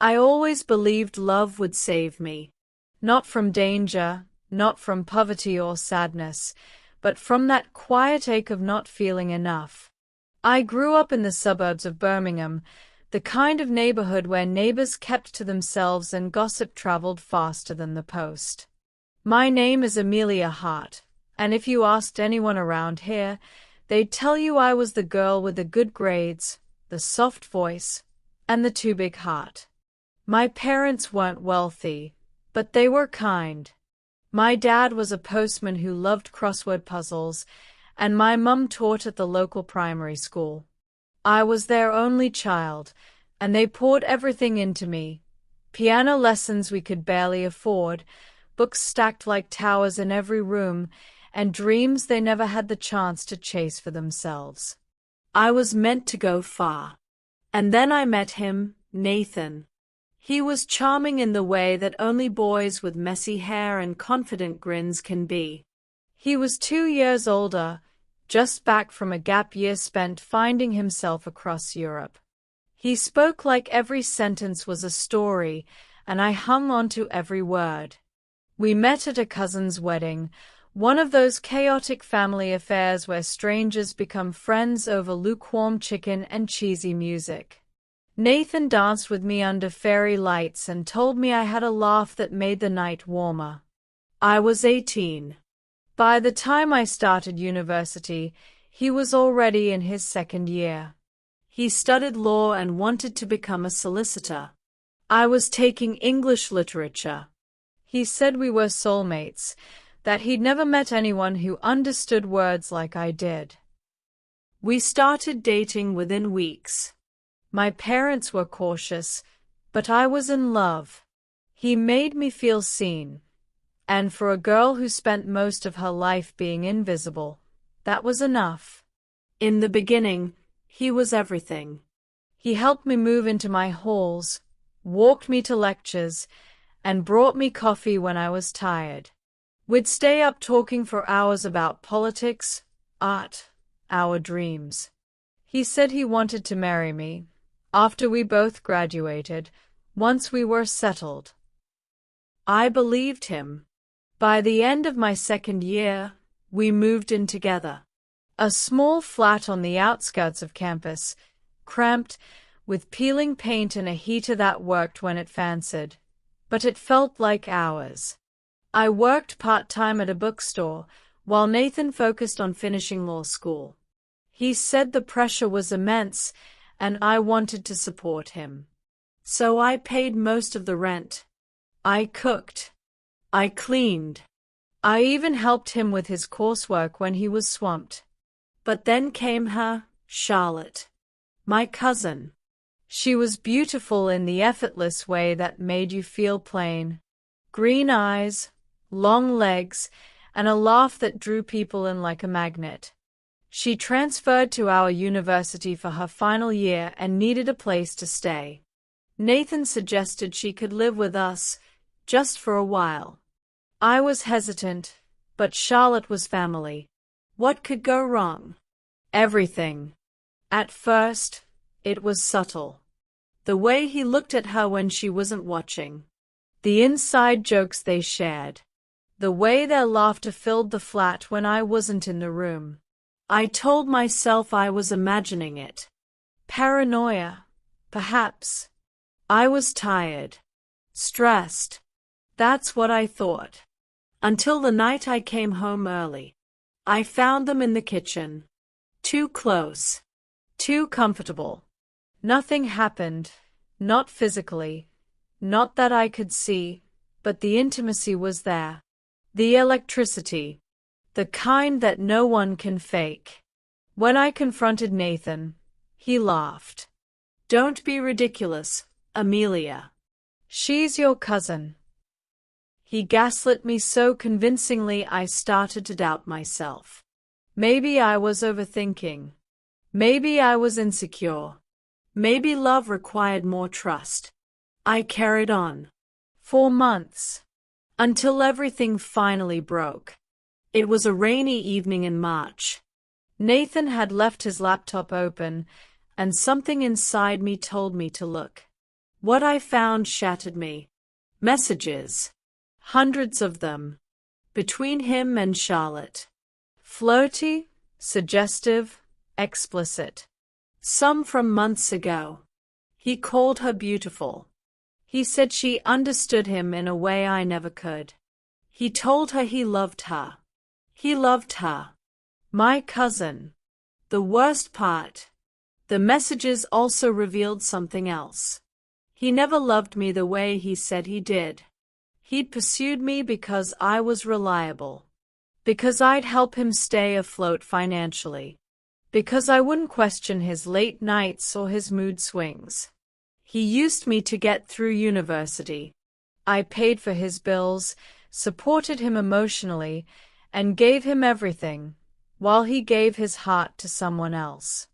I always believed love would save me. Not from danger, not from poverty or sadness, but from that quiet ache of not feeling enough. I grew up in the suburbs of Birmingham, the kind of neighborhood where neighbors kept to themselves and gossip traveled faster than the post. My name is Amelia Hart, and if you asked anyone around here, they'd tell you I was the girl with the good grades, the soft voice, and the too big heart. My parents weren't wealthy, but they were kind. My dad was a postman who loved crossword puzzles, and my mum taught at the local primary school. I was their only child, and they poured everything into me. Piano lessons we could barely afford, books stacked like towers in every room, and dreams they never had the chance to chase for themselves. I was meant to go far. And then I met him, Nathan. He was charming in the way that only boys with messy hair and confident grins can be. He was 2 years older, just back from a gap year spent finding himself across Europe. He spoke like every sentence was a story, and I hung on to every word. We met at a cousin's wedding, one of those chaotic family affairs where strangers become friends over lukewarm chicken and cheesy music. Nathan danced with me under fairy lights and told me I had a laugh that made the night warmer. I was 18. By the time I started university, he was already in his second year. He studied law and wanted to become a solicitor. I was taking English literature. He said we were soulmates, that he'd never met anyone who understood words like I did. We started dating within weeks. My parents were cautious, but I was in love. He made me feel seen. And for a girl who spent most of her life being invisible, that was enough. In the beginning, he was everything. He helped me move into my halls, walked me to lectures, and brought me coffee when I was tired. We'd stay up talking for hours about politics, art, our dreams. He said he wanted to marry me, after we both graduated, once we were settled. I believed him. By the end of my second year, we moved in together. A small flat on the outskirts of campus, cramped, with peeling paint and a heater that worked when it fancied, but it felt like hours. I worked part-time at a bookstore, while Nathan focused on finishing law school. He said the pressure was immense, and I wanted to support him. So I paid most of the rent. I cooked. I cleaned. I even helped him with his coursework when he was swamped. But then came her, Charlotte. My cousin. She was beautiful in the effortless way that made you feel plain. Green eyes, long legs, and a laugh that drew people in like a magnet. She transferred to our university for her final year and needed a place to stay. Nathan suggested she could live with us, just for a while. I was hesitant, but Charlotte was family. What could go wrong? Everything. At first, it was subtle. The way he looked at her when she wasn't watching. The inside jokes they shared. The way their laughter filled the flat when I wasn't in the room. I told myself I was imagining it. Paranoia, perhaps. I was tired. Stressed. That's what I thought. Until the night I came home early. I found them in the kitchen. Too close. Too comfortable. Nothing happened, not physically, not that I could see, but the intimacy was there. The electricity. The kind that no one can fake. When I confronted Nathan, he laughed. Don't be ridiculous, Amelia. She's your cousin. He gaslit me so convincingly I started to doubt myself. Maybe I was overthinking. Maybe I was insecure. Maybe love required more trust. I carried on. 4 months. Until everything finally broke. It was a rainy evening in March. Nathan had left his laptop open, and something inside me told me to look. What I found shattered me. Messages. Hundreds of them. Between him and Charlotte. Flirty, suggestive, explicit. Some from months ago. He called her beautiful. He said she understood him in a way I never could. He told her he loved her. He loved her. My cousin. The worst part. The messages also revealed something else. He never loved me the way he said he did. He'd pursued me because I was reliable. Because I'd help him stay afloat financially. Because I wouldn't question his late nights or his mood swings. He used me to get through university. I paid for his bills, supported him emotionally, and gave him everything, while he gave his heart to someone else.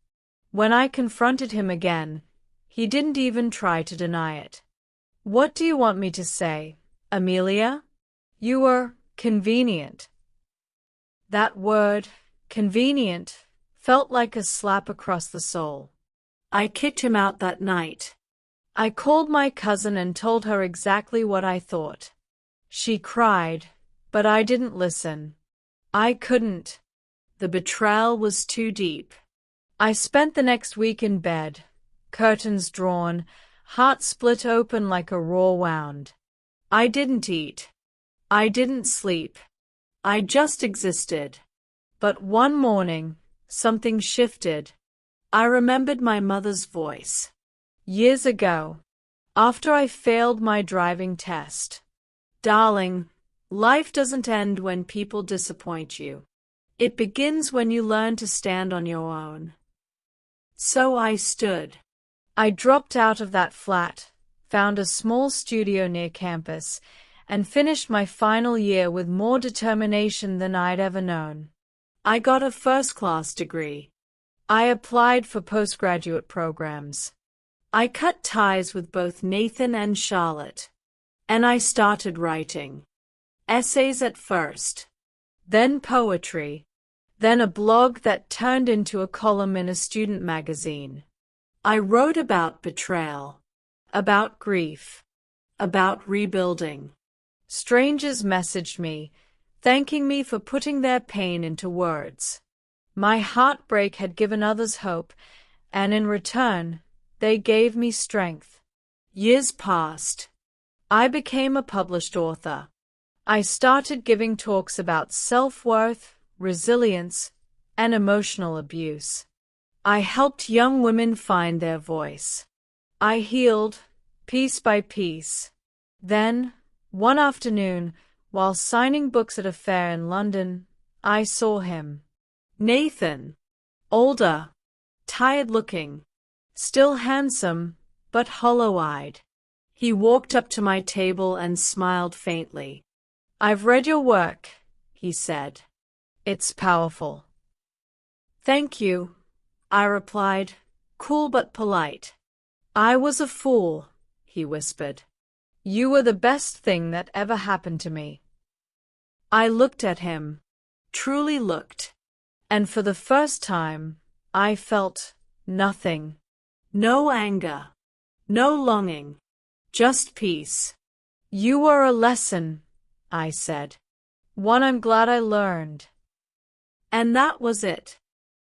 When I confronted him again, he didn't even try to deny it. What do you want me to say, Amelia? You were convenient. That word, convenient, felt like a slap across the soul. I kicked him out that night. I called my cousin and told her exactly what I thought. She cried, but I didn't listen. I couldn't. The betrayal was too deep. I spent the next week in bed, curtains drawn, heart split open like a raw wound. I didn't eat. I didn't sleep. I just existed. But one morning, something shifted. I remembered my mother's voice. Years ago, after I failed my driving test. Darling, life doesn't end when people disappoint you. It begins when you learn to stand on your own. So I stood. I dropped out of that flat, found a small studio near campus, and finished my final year with more determination than I'd ever known. I got a first-class degree. I applied for postgraduate programs. I cut ties with both Nathan and Charlotte. And I started writing. Essays at first. Then poetry. Then a blog that turned into a column in a student magazine. I wrote about betrayal. About grief. About rebuilding. Strangers messaged me, thanking me for putting their pain into words. My heartbreak had given others hope, and in return, they gave me strength. Years passed. I became a published author. I started giving talks about self-worth, resilience, and emotional abuse. I helped young women find their voice. I healed, piece by piece. Then, one afternoon, while signing books at a fair in London, I saw him. Nathan. Older. Tired-looking. Still handsome, but hollow-eyed. He walked up to my table and smiled faintly. "I've read your work," he said. "It's powerful." "Thank you," I replied, cool but polite. "I was a fool," he whispered. "You were the best thing that ever happened to me." I looked at him, truly looked, and for the first time, I felt nothing. No anger, no longing, just peace. "You were a lesson," I said. "One I'm glad I learned." And that was it.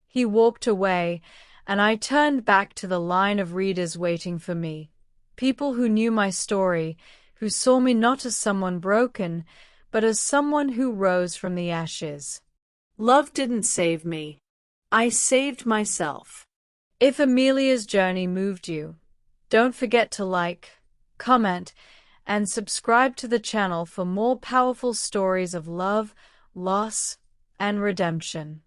He walked away, and I turned back to the line of readers waiting for me. People who knew my story, who saw me not as someone broken, but as someone who rose from the ashes. Love didn't save me. I saved myself. If Amelia's journey moved you, don't forget to like, comment, and subscribe to the channel for more powerful stories of love, loss, and redemption.